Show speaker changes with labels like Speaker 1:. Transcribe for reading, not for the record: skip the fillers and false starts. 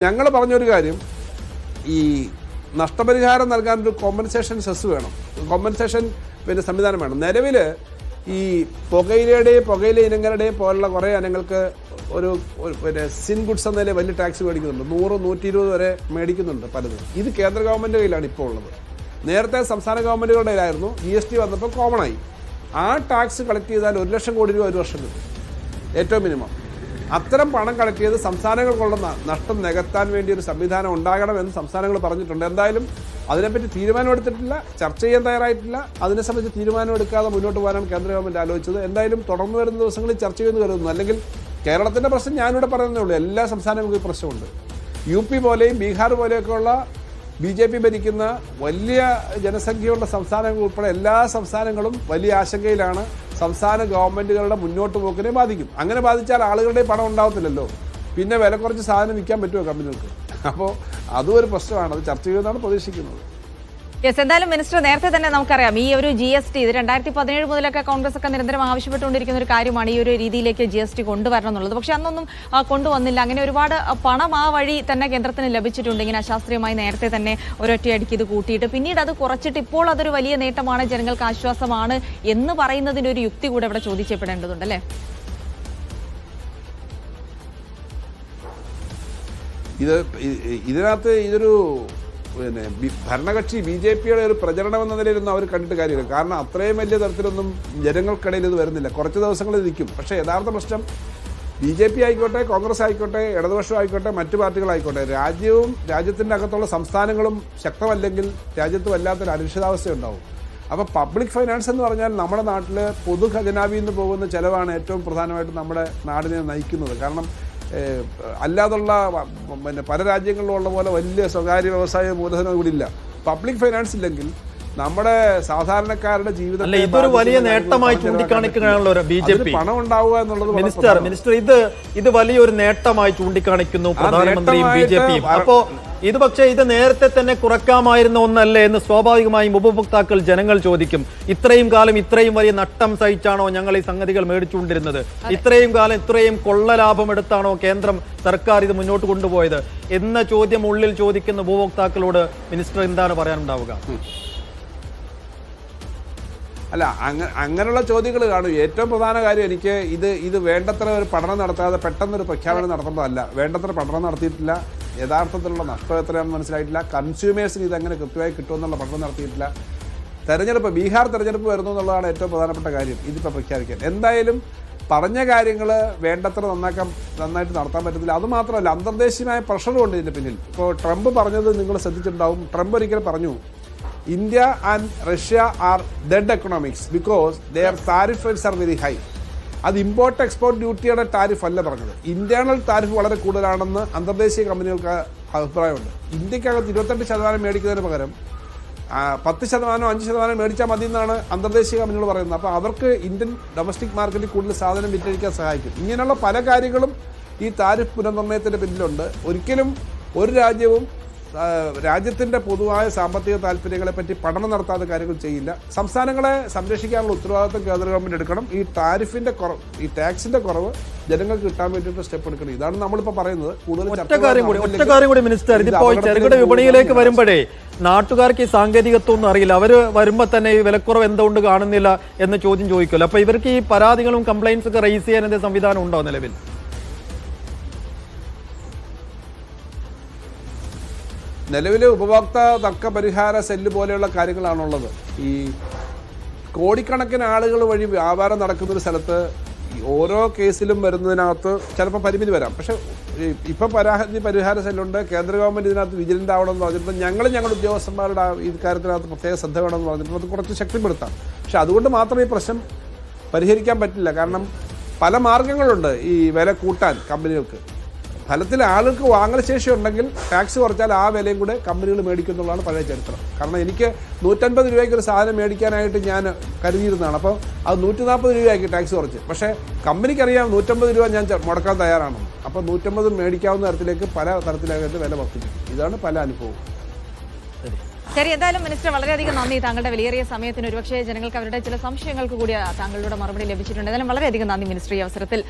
Speaker 1: ഞങ്ങൾ പറഞ്ഞൊരു കാര്യം, ഈ നഷ്ടപരിഹാരം നൽകാനൊരു കോമ്പൻസേഷൻ സെസ് വേണം, കോമ്പൻസേഷൻ സംവിധാനം വേണം. നിലവിൽ ഈ പുകയില ഇനങ്ങളുടെയും പോലുള്ള കുറേ ഇനങ്ങൾക്ക് ഒരു സിൻ ഗുഡ്സ് എന്നതിലെ വലിയ ടാക്സ് മേടിക്കുന്നുണ്ട്. 100-120 വരെ മേടിക്കുന്നുണ്ട് പലതും. ഇത് കേന്ദ്ര ഗവൺമെൻറ് കയ്യിലാണ് ഇപ്പോൾ ഉള്ളത്. നേരത്തെ സംസ്ഥാന ഗവൺമെൻറ്റുകളുടെ കയ്യിലായിരുന്നു. GST വന്നപ്പോൾ കോമൺ ആയി. ആ ടാക്സ് കളക്ട് ചെയ്താൽ 1 ലക്ഷം കോടി രൂപ ഒരു വർഷം കിട്ടും, ഏറ്റവും മിനിമം. അത്തരം പണം കളക്ട് ചെയ്ത് സംസ്ഥാനങ്ങൾക്കുള്ള നഷ്ടം നികത്താൻ വേണ്ടി ഒരു സംവിധാനം ഉണ്ടാകണമെന്ന് സംസ്ഥാനങ്ങൾ പറഞ്ഞിട്ടുണ്ട്. എന്തായാലും അതിനെപ്പറ്റി തീരുമാനമെടുത്തിട്ടില്ല, ചർച്ച ചെയ്യാൻ തയ്യാറായിട്ടില്ല. അതിനെ സംബന്ധിച്ച് തീരുമാനമെടുക്കാതെ മുന്നോട്ട് പോകാനാണ് കേന്ദ്ര ഗവൺമെൻറ് ആലോചിച്ചത്. എന്തായാലും തുടർന്ന് വരുന്ന ദിവസങ്ങളിൽ ചർച്ച ചെയ്യുമെന്ന് കരുതുന്നു. അല്ലെങ്കിൽ കേരളത്തിൻ്റെ പ്രശ്നം ഞാനിവിടെ പറയുന്നേ ഉള്ളൂ, എല്ലാ സംസ്ഥാനങ്ങൾക്കും ഈ പ്രശ്നമുണ്ട്. UP പോലെയും ബീഹാർ പോലെയൊക്കെയുള്ള BJP ഭരിക്കുന്ന വലിയ ജനസംഖ്യയുള്ള സംസ്ഥാനങ്ങൾ ഉൾപ്പെടെ എല്ലാ സംസ്ഥാനങ്ങളും വലിയ ആശങ്കയിലാണ്. സംസ്ഥാന ഗവൺമെൻറ്റുകളുടെ മുന്നോട്ട് പോക്കിനെ ബാധിക്കും. അങ്ങനെ ബാധിച്ചാൽ ആളുകളുടെ പണം ഉണ്ടാവത്തില്ലല്ലോ, പിന്നെ വില കുറച്ച് സാധനം വിൽക്കാൻ പറ്റുമോ കമ്പനികൾക്ക്? അപ്പോൾ അതും ഒരു പ്രശ്നമാണ്. അത് ചർച്ച ചെയ്യുമെന്നാണ് പ്രതീക്ഷിക്കുന്നത്.
Speaker 2: യെസ്, എന്തായാലും മിനിസ്റ്റർ, നേരത്തെ തന്നെ നമുക്കറിയാം ഈ ഒരു GST ഇത് 2017 മുതലൊക്കെ കോൺഗ്രസ് ഒക്കെ നിരന്തരം ആവശ്യപ്പെട്ടുകൊണ്ടിരിക്കുന്ന ഒരു കാര്യമാണ് ഈ ഒരു രീതിയിലേക്ക് GST കൊണ്ടുവരണം എന്നുള്ളത്. പക്ഷെ അന്നൊന്നും കൊണ്ടുവന്നില്ല. അങ്ങനെ ഒരുപാട് പണം ആ വഴി തന്നെ കേന്ദ്രത്തിന് ലഭിച്ചിട്ടുണ്ട്. ഇങ്ങനെ അശാസ്ത്രീയമായി നേരത്തെ തന്നെ ഒരൊറ്റയടിക്ക് ഇത് കൂട്ടിയിട്ട് പിന്നീട് അത് കുറച്ചിട്ട് ഇപ്പോൾ അതൊരു വലിയ നേട്ടമാണ്, ജനങ്ങൾക്ക് ആശ്വാസമാണ് എന്ന് പറയുന്നതിൻ്റെ ഒരു യുക്തി കൂടെ ഇവിടെ ചോദിക്കപ്പെടേണ്ടതുണ്ട് അല്ലേ?
Speaker 1: ഇതിനകത്ത് ഇതൊരു ഭരണകക്ഷി BJPയുടെ ഒരു പ്രചരണം എന്ന നിലയിലൊന്നും അവർ കണ്ടിട്ട് കാര്യമില്ല. കാരണം അത്രയും വലിയ തരത്തിലൊന്നും ജനങ്ങൾക്കിടയിൽ ഇത് വരുന്നില്ല. കുറച്ച് ദിവസങ്ങളിൽ നിൽക്കും. പക്ഷേ യഥാർത്ഥ പ്രശ്നം BJP ആയിക്കോട്ടെ, കോൺഗ്രസ് ആയിക്കോട്ടെ, ഇടതുപക്ഷം ആയിക്കോട്ടെ, മറ്റു പാർട്ടികളായിക്കോട്ടെ, രാജ്യത്തിൻ്റെ അകത്തുള്ള സംസ്ഥാനങ്ങളും ശക്തമല്ലെങ്കിൽ രാജ്യത്ത് വല്ലാത്തൊരു അനിശ്ചിതാവസ്ഥ ഉണ്ടാവും. അപ്പോൾ പബ്ലിക് ഫൈനാൻസ് എന്ന് പറഞ്ഞാൽ നമ്മുടെ നാട്ടിൽ പൊതു ഖജനാവിൽ നിന്ന് പോകുന്ന ചിലവാണ് ഏറ്റവും പ്രധാനമായിട്ടും നമ്മുടെ നാടിനെ നയിക്കുന്നത്. കാരണം അല്ലാതുള്ള പല രാജ്യങ്ങളിലും ഉള്ള പോലെ വലിയ സ്വകാര്യ വ്യവസായ മൂലധനം ഇവിടെ ഇല്ല. പബ്ലിക് ഫൈനാൻസ് ഇല്ലെങ്കിൽ നമ്മുടെ സാധാരണക്കാരുടെ ജീവിതം
Speaker 3: ഇതൊരു വലിയ നേട്ടമായി ചൂണ്ടിക്കാണിക്കുകയാണല്ലോ BJP.
Speaker 1: പണം ഉണ്ടാവുക എന്നുള്ളത്
Speaker 3: മിനിസ്റ്റർ ഇത് വലിയൊരു നേട്ടമായി ചൂണ്ടിക്കാണിക്കുന്നു പ്രധാനമന്ത്രിയും BJPയും. അപ്പോ ഇത് പക്ഷേ ഇത് നേരത്തെ തന്നെ കുറയ്ക്കാമായിരുന്ന ഒന്നല്ലേ എന്ന് സ്വാഭാവികമായും ഉപഭോക്താക്കൾ, ജനങ്ങൾ ചോദിക്കും. ഇത്രയും കാലം ഇത്രയും വലിയ നഷ്ടം സഹിച്ചാണോ ഞങ്ങൾ ഈ സംഗതികൾ മേടിച്ചുകൊണ്ടിരുന്നത്? ഇത്രയും കാലം ഇത്രയും കൊള്ള ലാഭം എടുത്താണോ കേന്ദ്രം സർക്കാർ ഇത് മുന്നോട്ട് കൊണ്ടുപോയത് എന്ന ചോദ്യം ഉള്ളിൽ ചോദിക്കുന്ന ഉപഭോക്താക്കളോട് മിനിസ്റ്റർ എന്താണ് പറയാനുണ്ടാവുക?
Speaker 1: അല്ല, അങ്ങനെയുള്ള ചോദ്യങ്ങൾ കാണും. ഏറ്റവും പ്രധാന കാര്യം എനിക്ക് ഇത് വേണ്ടത്ര ഒരു പഠനം നടത്താതെ പെട്ടെന്നൊരു പ്രഖ്യാപനം നടത്തുന്നതല്ല. വേണ്ടത്ര പഠനം നടത്തിയിട്ടില്ല, യഥാർത്ഥത്തിലുള്ള നഷ്ടം എത്രയാണെന്ന് മനസ്സിലായിട്ടില്ല, കൺസ്യൂമേഴ്സിന് ഇതെങ്ങനെ കൃത്യമായി കിട്ടുമെന്നുള്ള പഠനം നടത്തിയിട്ടില്ല. ബീഹാർ തെരഞ്ഞെടുപ്പ് വരുന്നു എന്നുള്ളതാണ് ഏറ്റവും പ്രധാനപ്പെട്ട കാര്യം ഇതിപ്പോൾ പ്രഖ്യാപിക്കാൻ. എന്തായാലും പറഞ്ഞ കാര്യങ്ങൾ വേണ്ടത്ര നന്നായിട്ട് നടത്താൻ പറ്റത്തില്ല. അതുമാത്രമല്ല, അന്തർദേശീയമായ പ്രഷറും ഉണ്ട് ഇതിൻ്റെ പിന്നിൽ. ഇപ്പോൾ ട്രംപ് പറഞ്ഞത് നിങ്ങൾ ശ്രദ്ധിച്ചിട്ടുണ്ടാവും. ട്രംപ് ഒരിക്കൽ പറഞ്ഞു, India and Russia are dead economics because their tariff rates are very high. അത് ഇമ്പോർട്ട് എക്സ്പോർട്ട് ഡ്യൂട്ടിയുടെ ടാരിഫ് അല്ല പറഞ്ഞത്, ഇന്റേണൽ ടാരിഫ് വളരെ കൂടുതലാണെന്ന് അന്തർദേശീയ കമ്പനികൾക്ക് അഭിപ്രായമുണ്ട്. ഇന്ത്യക്കകത്ത് 28% മേടിക്കുന്നതിന് പകരം 10%, 5% മേടിച്ചാൽ മതി എന്നാണ് അന്തർദേശീയ കമ്പനികൾ പറയുന്നത്. അപ്പോൾ അവർക്ക് ഇന്ത്യൻ ഡൊമസ്റ്റിക് മാർക്കറ്റിൽ കൂടുതൽ സാധനം വിറ്റഴിക്കാൻ സഹായിക്കും. ഇങ്ങനെയുള്ള പല കാര്യങ്ങളും ഈ താരിഫ് പുനർനിർണ്ണയത്തിൻ്റെ പിന്നിലുണ്ട്. ഒരിക്കലും ഒരു രാജ്യത്തിൻ്റെ പൊതുവായ സാമ്പത്തിക താല്പര്യങ്ങളെ പറ്റി പഠനം നടത്താത്ത കാര്യങ്ങൾ ചെയ്യില്ല. സംസ്ഥാനങ്ങളെ സംരക്ഷിക്കാനുള്ള ഉത്തരവാദിത്വം കേന്ദ്ര ഗവൺമെൻറ് എടുക്കണം. ഈ ടാക്സിൻ്റെ കുറവ് ജനങ്ങൾക്ക് കിട്ടാൻ വേണ്ടിയിട്ട് സ്റ്റെപ്പ് എടുക്കണം. ഇതാണ് നമ്മളിപ്പോൾ പറയുന്നത്.
Speaker 3: ഒറ്റ കാര്യം കൂടി മിനിസ്റ്റർ, ഇതിപ്പോൾ ചെറുകിട വിപണിയിലേക്ക് വരുമ്പോഴേ നാട്ടുകാർക്ക് ഈ സാങ്കേതികത്വം ഒന്നും അറിയില്ല. അവർ വരുമ്പോൾ തന്നെ ഈ വിലക്കുറവ് എന്തുകൊണ്ട് കാണുന്നില്ല എന്ന് ചോദ്യം ചോദിക്കുമല്ലോ. അപ്പോൾ ഇവർക്ക് ഈ പരാതികളും കംപ്ലയിൻസ് ഒക്കെ റൈസ് ചെയ്യാൻ എന്തെങ്കിലും സംവിധാനം ഉണ്ടോ നിലവിൽ?
Speaker 1: നിലവിലെ ഉപഭോക്തൃ തർക്ക പരിഹാര സെല്ല് പോലെയുള്ള കാര്യങ്ങളാണുള്ളത്. ഈ കോടിക്കണക്കിന് ആളുകൾ വഴി വ്യാപാരം നടക്കുന്നൊരു സ്ഥലത്ത് ഓരോ കേസിലും വരുന്നതിനകത്ത് ചിലപ്പോൾ പരിമിതി വരാം. പക്ഷേ ഇപ്പം പരാതി പരിഹാര സെല്ലുണ്ട്. കേന്ദ്ര ഗവൺമെൻറ് ഇതിനകത്ത് വിജിലൻ്റ് ആവണമെന്ന് പറഞ്ഞിട്ട് ഞങ്ങളുടെ ഉദ്യോഗസ്ഥന്മാരുടെ ഈ കാര്യത്തിനകത്ത് പ്രത്യേക ശ്രദ്ധ വേണമെന്ന് പറഞ്ഞിട്ട് അത് കുറച്ച് ശക്തിപ്പെടുത്താം. പക്ഷെ അതുകൊണ്ട് മാത്രം ഈ പ്രശ്നം പരിഹരിക്കാൻ പറ്റില്ല. കാരണം പല മാർഗങ്ങളുണ്ട് ഈ വില കൂട്ടാൻ കമ്പനികൾക്ക്. ഫലത്തിൽ ആളുകൾക്ക് വാങ്ങൽ ശേഷി ഉണ്ടെങ്കിൽ ടാക്സ് കുറച്ചാൽ ആ വിലയും കൂടെ കമ്പനികൾ മേടിക്കുന്നുള്ളതാണ് പഴയ ചരിത്രം. കാരണം എനിക്ക് 150 രൂപയ്ക്ക് ഒരു സാധനം മേടിക്കാനായിട്ട് ഞാൻ കരുതിയിരുന്നതാണ്. അപ്പോൾ അത് 140 രൂപയാക്കി ടാക്സ് കുറച്ച്. പക്ഷേ കമ്പനിക്കറിയാം 150 രൂപ ഞാൻ മുടക്കാൻ തയ്യാറാണെന്ന്. അപ്പോൾ 150 മേടിക്കാവുന്ന തരത്തിലേക്ക് പല തരത്തിലായിട്ട് വില വർദ്ധിക്കും. ഇതാണ് പല അനുഭവവും.
Speaker 2: ശരി, എന്തായാലും മിനിസ്റ്റർ വളരെയധികം നന്ദി. താങ്കളുടെ വിലയേറിയ സമയത്തിന് ഒരുപക്ഷേ ജനങ്ങൾക്ക് അവരുടെ ചില സംശയങ്ങൾക്ക് കൂടി താങ്കളുടെ മറുപടി ലഭിച്ചിട്ടുണ്ട്. എന്തായാലും വളരെയധികം നന്ദി മിനിസ്റ്റർ ഈ അവസരത്തിൽ.